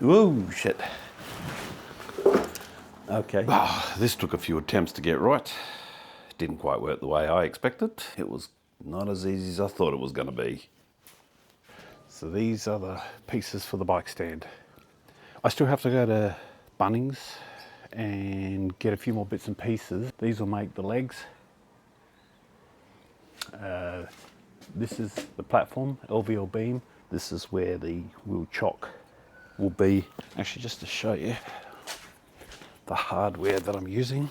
Whoa, shit. Okay. This took a few attempts to get right. Didn't quite work the way I expected. It was not as easy as I thought it was going to be. So these are the pieces for the bike stand. I still have to go to Bunnings and get a few more bits and pieces. These will make the legs. This is the platform, LVL beam. This is where the wheel chock will be. Actually, just to show you the hardware that I'm using.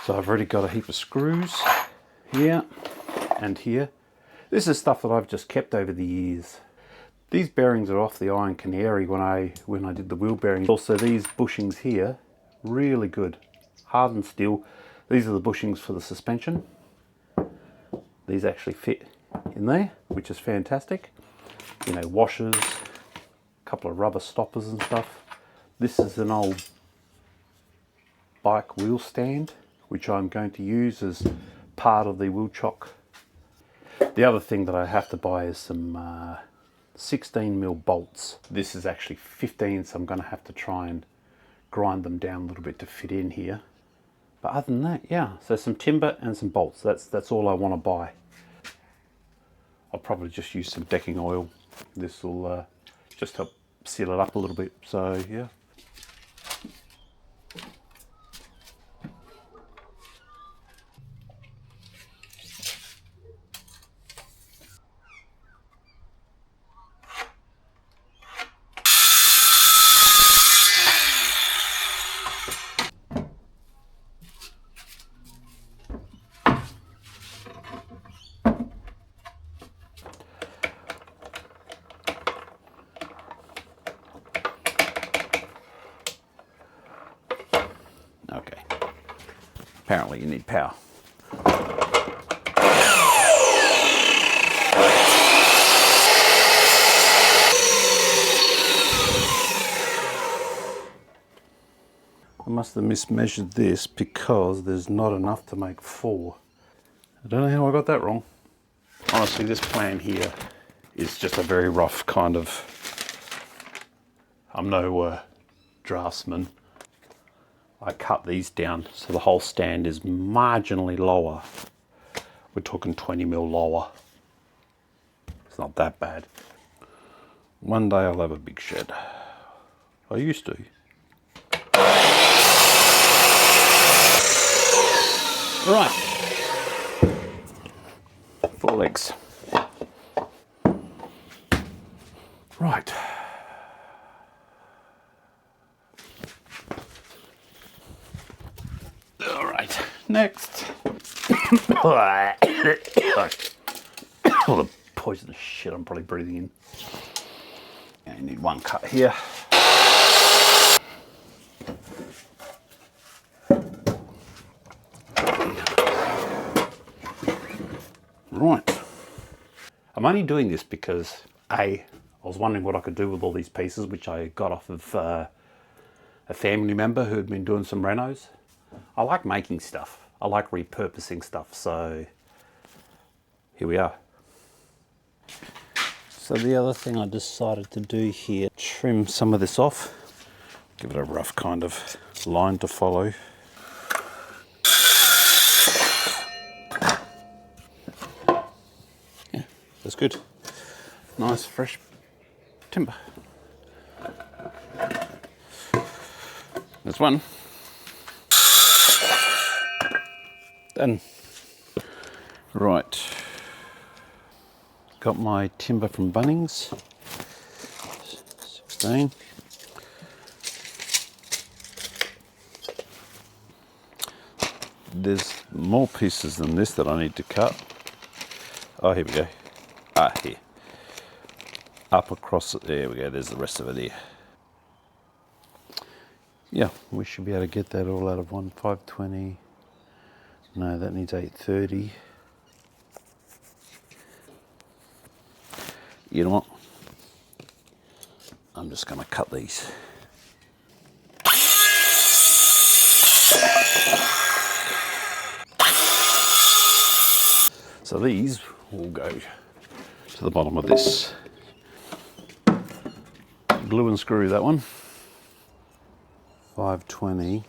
So I've already got a heap of screws here and here. This is stuff that I've just kept over the years. These bearings are off the Iron Canary when I did the wheel bearings. Also these bushings here, really good, hardened steel. These are the bushings for the suspension. These actually fit in there, which is fantastic. You know, washers, a couple of rubber stoppers and stuff. This is an old bike wheel stand, which I'm going to use as part of the wheel chock. The other thing that I have to buy is some 16mm bolts. This is actually 15, so I'm going to have to try and grind them down a little bit to fit in here. But other than that, yeah, so some timber and some bolts. That's all I want to buy. I'll probably just use some decking oil. This will just help seal it up a little bit. So yeah. Okay. Apparently you need power. I must have mismeasured this because there's not enough to make 4. I don't know how I got that wrong. Honestly, this plan here is just a very rough kind of... I'm no draftsman. I cut these down so the whole stand is marginally lower. We're talking 20mm lower. It's not that bad. One day I'll have a big shed. I used to. Right. 4 legs. Right. All right. Next. All the poisonous shit I'm probably breathing in. I need one cut here. Right. I'm only doing this because I was wondering what I could do with all these pieces, which I got off of a family member who had been doing some renos. I like making stuff. I like repurposing stuff, so here we are. So the other thing I decided to do here, trim some of this off, give it a rough kind of line to follow. Yeah, that's good. Nice fresh timber. There's one. Done. Right. Got my timber from Bunnings. 16. There's more pieces than this that I need to cut. Oh, here we go. Ah, here. Up across it. There we go. There's the rest of it here. Yeah, we should be able to get that all out of 520. No, that needs 830. You know what? I'm just going to cut these. So these will go to the bottom of this. Glue and screw that one. 520.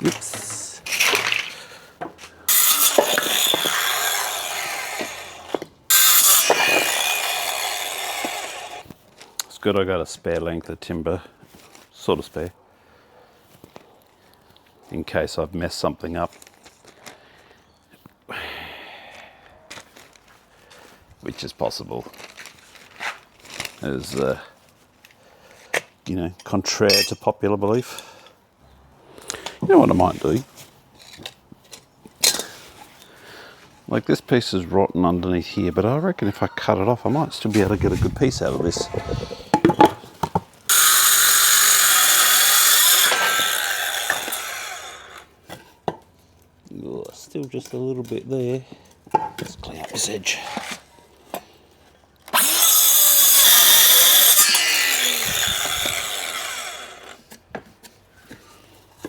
Oops. It's good I got a spare length of timber, sort of spare, in case I've messed something up. Which is possible. As, you know, contrary to popular belief. You know what I might do? Like this piece is rotten underneath here, but I reckon if I cut it off, I might still be able to get a good piece out of this. Oh, still just a little bit there. Let's clean up this edge.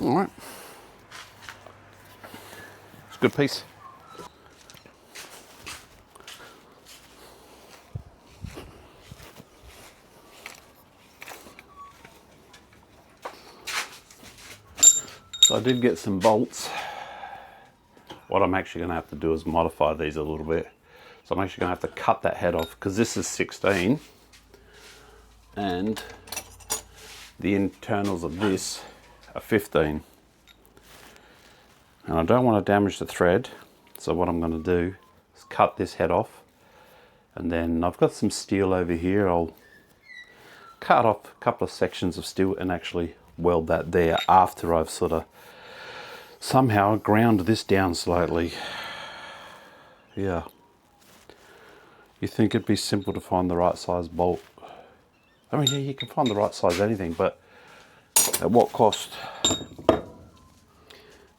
All right. It's a good piece. So I did get some bolts. What I'm actually going to have to do is modify these a little bit. So I'm actually going to have to cut that head off because this is 16 and the internals of this are 15. And I don't want to damage the thread, so what I'm going to do is cut this head off, and then I've got some steel over here. I'll cut off a couple of sections of steel and actually weld that there after I've sort of somehow ground this down slightly. Yeah. You think it'd be simple to find the right size bolt? I mean, yeah, you can find the right size anything, but at what cost?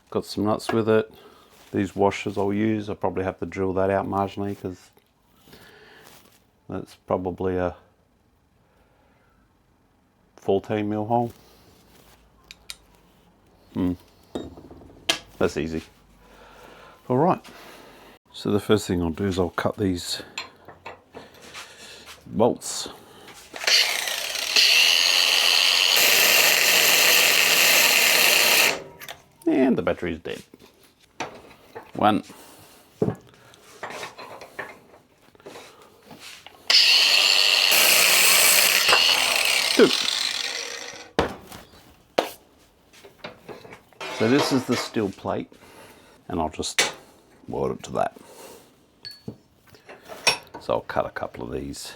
Got some nuts with it. These washers I'll use. I'll probably have to drill that out marginally because that's probably a 14 mil hole. That's easy. All right. So the first thing I'll do is I'll cut these bolts. And the battery's dead. 1. 2. So this is the steel plate, and I'll just weld it to that. So I'll cut a couple of these.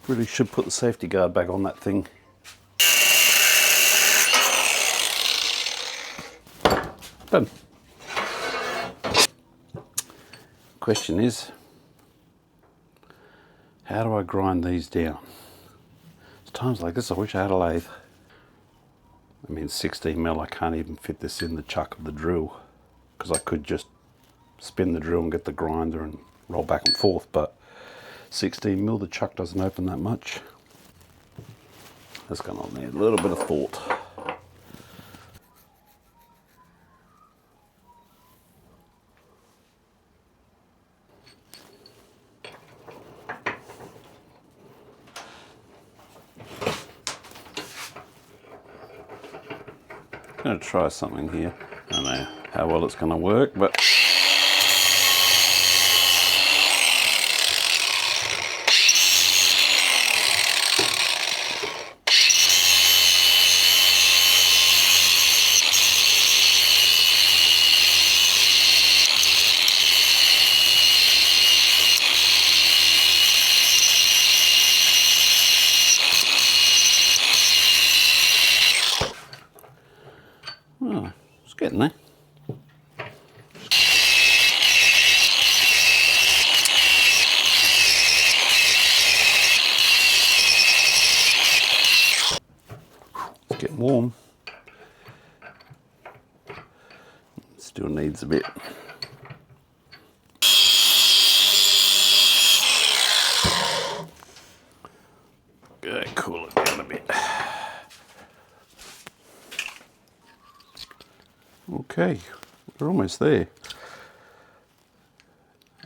Really should put the safety guard back on that thing. Done. Question is, how do I grind these down? It's times like this I wish I had a lathe. I mean 16 mil, I can't even fit this in the chuck of the drill because I could just spin the drill and get the grinder and roll back and forth, but 16 mil, the chuck doesn't open that much. That's going to need a little bit of thought. I'm going to try something here. I don't know how well it's going to work, but oh, it's getting there. It's getting warm. Still needs a bit. Okay, cool it down a bit. Okay, we're almost there.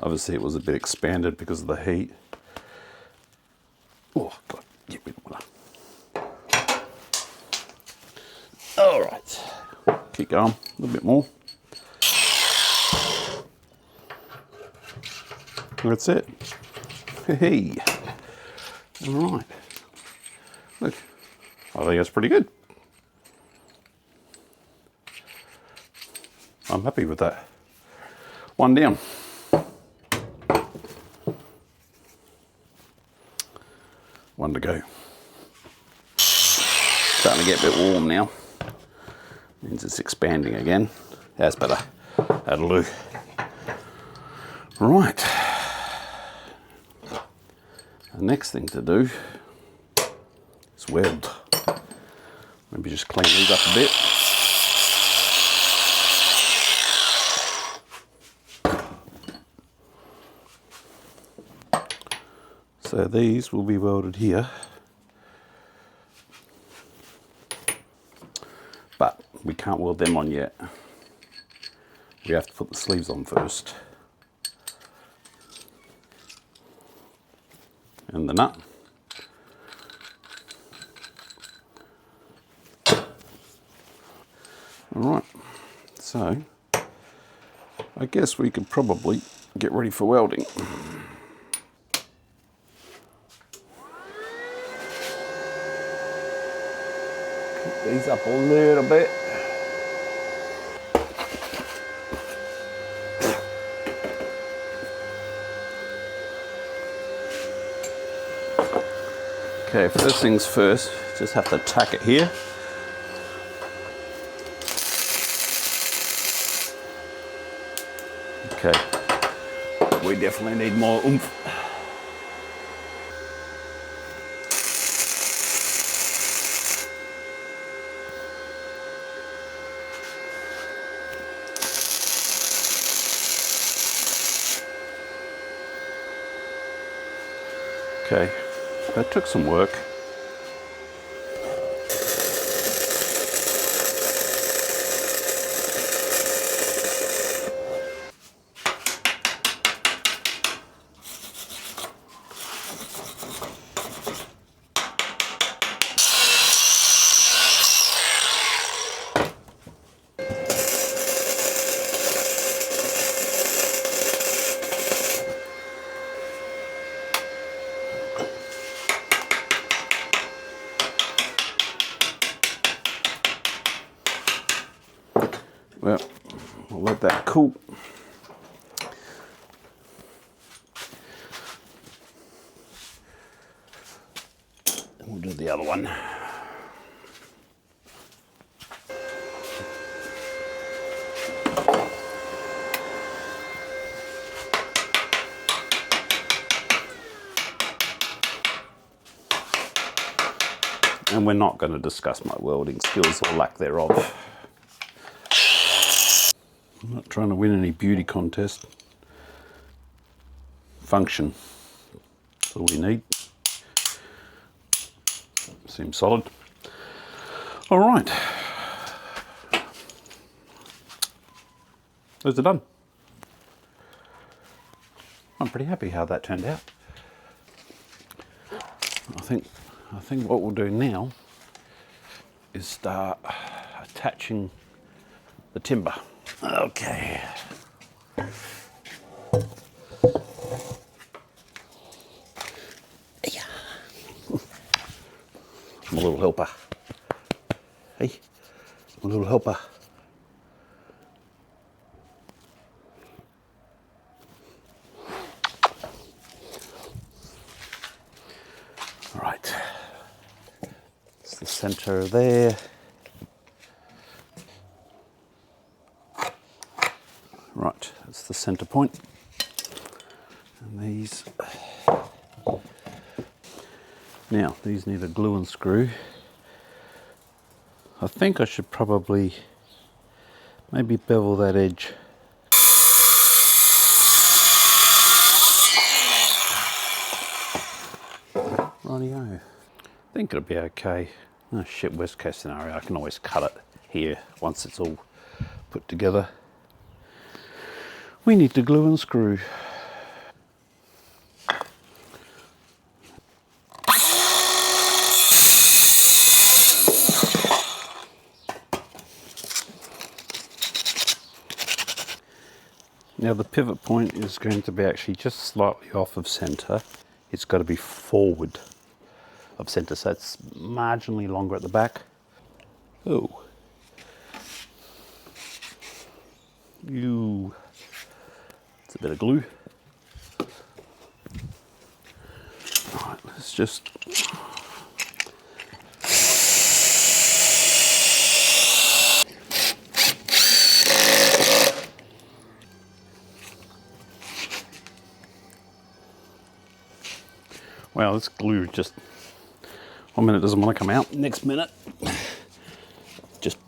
Obviously it was a bit expanded because of the heat. Oh, God, get rid of water. All right, keep going, a little bit more. That's it. Hey, all right. Look, I think that's pretty good. I'm happy with that. One down. One to go. Starting to get a bit warm now. Means it's expanding again. That's better. That'll do. Right. The next thing to do is weld. Maybe just clean these up a bit. So these will be welded here, but we can't weld them on yet. We have to put the sleeves on first. And the nut. Alright, so I guess we could probably get ready for welding. These up a little bit. Okay, first things first, just have to tack it here. Okay, we definitely need more oomph. Okay, that took some work. Well, we'll let that cool. And we'll do the other one. And we're not going to discuss my welding skills or lack thereof. I'm not trying to win any beauty contest. Function. That's all we need. Seems solid. All right. Those are done. I'm pretty happy how that turned out. I think what we'll do now is start attaching the timber. Okay. I'm a little helper. Hey, I'm a little helper. All right. It's the center there. Right, that's the center point. And these, now these need a glue and screw. I think I should probably Maybe bevel that edge. Rightio. I think it'll be okay. Oh shit, worst case scenario, I can always cut it here once it's all put together. We need to glue and screw. Now the pivot point is going to be actually just slightly off of center. It's got to be forward of center, so it's marginally longer at the back. Oh. It's a bit of glue. Alright, let's just... Wow, this glue just... One minute doesn't want to come out, next minute just...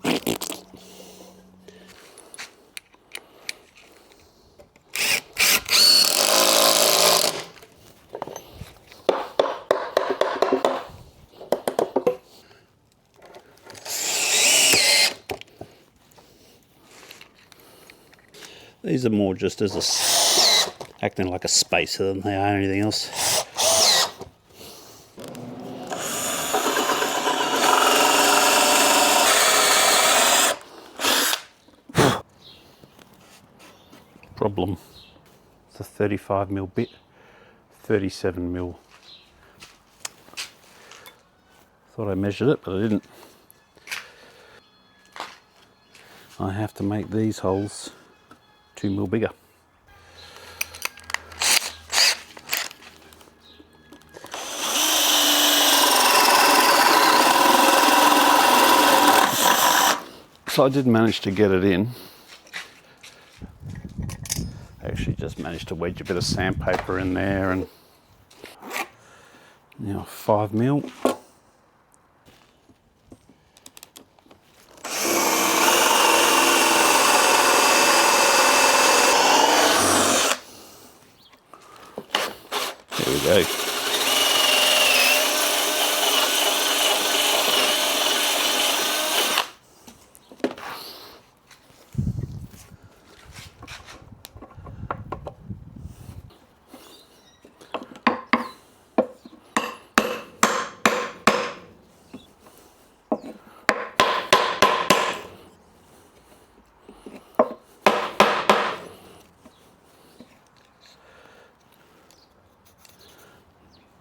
These are more just as acting like a spacer than they are anything else. Problem. It's a 35mm bit, 37mm. Thought I measured it, but I didn't. I have to make these holes 2mm bigger. So I did manage to get it in. I actually just managed to wedge a bit of sandpaper in there, and now 5mm. There we go.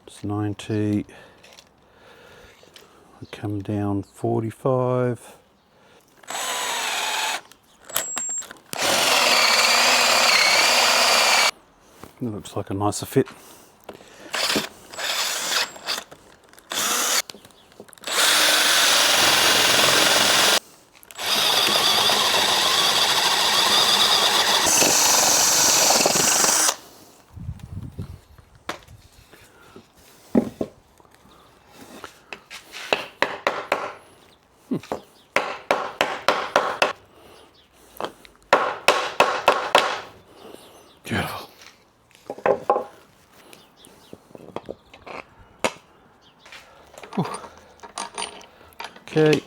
It's 90. I come down 45. It looks like a nicer fit. Beautiful. Whew. Okay.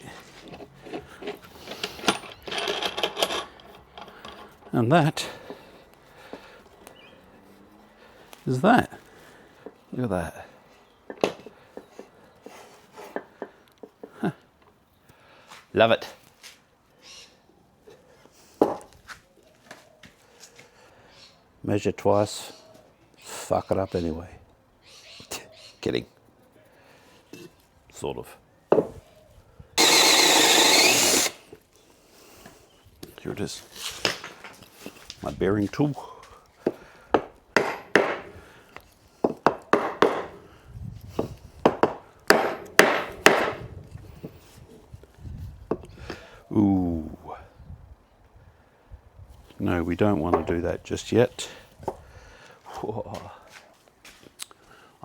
And that is that. Look at that. Huh. Love it. Measure twice, fuck it up anyway. Kidding. Sort of. Here it is. My bearing tool. Ooh. No, we don't want to do that just yet. Whoa.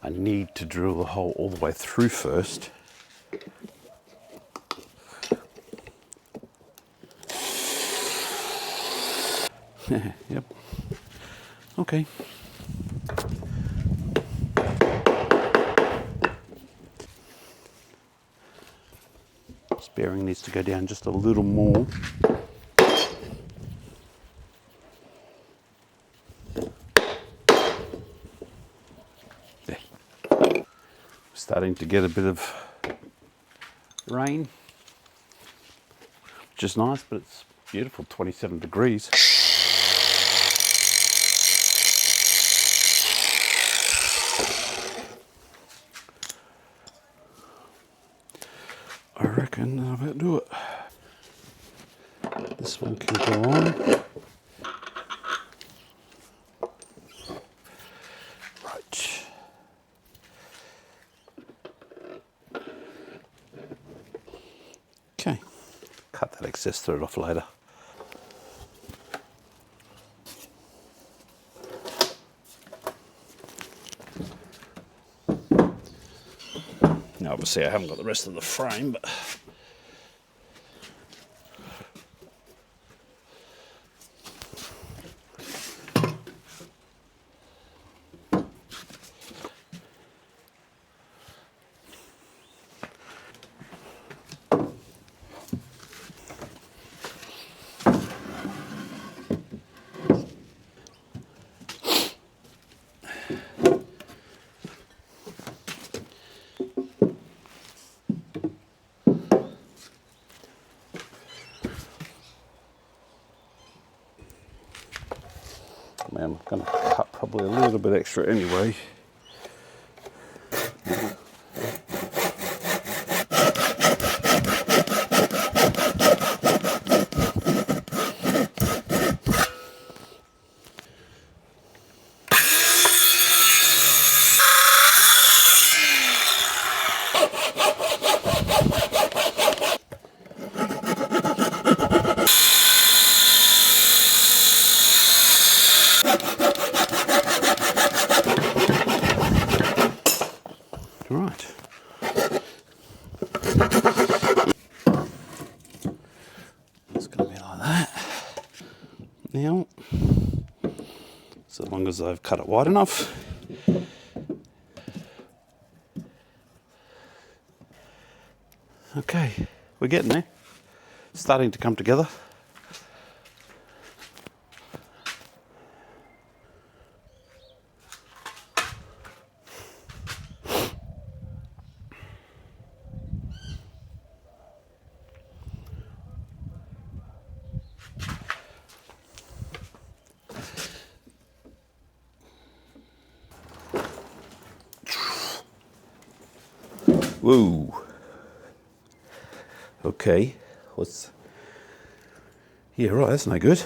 I need to drill the hole all the way through first. Yep. Okay. This bearing needs to go down just a little more. There. Starting to get a bit of rain, which is nice, but it's beautiful, 27 degrees. I reckon I'll about do it. This one can go on. Right. Okay. Cut that excess thread off later. Now obviously I haven't got the rest of the frame, but I'm going to cut probably a little bit extra anyway. Right. It's going to be like that. Now, so long as I've cut it wide enough. Okay, we're getting there. Starting to come together. Whoa. Okay, yeah, right, that's no good.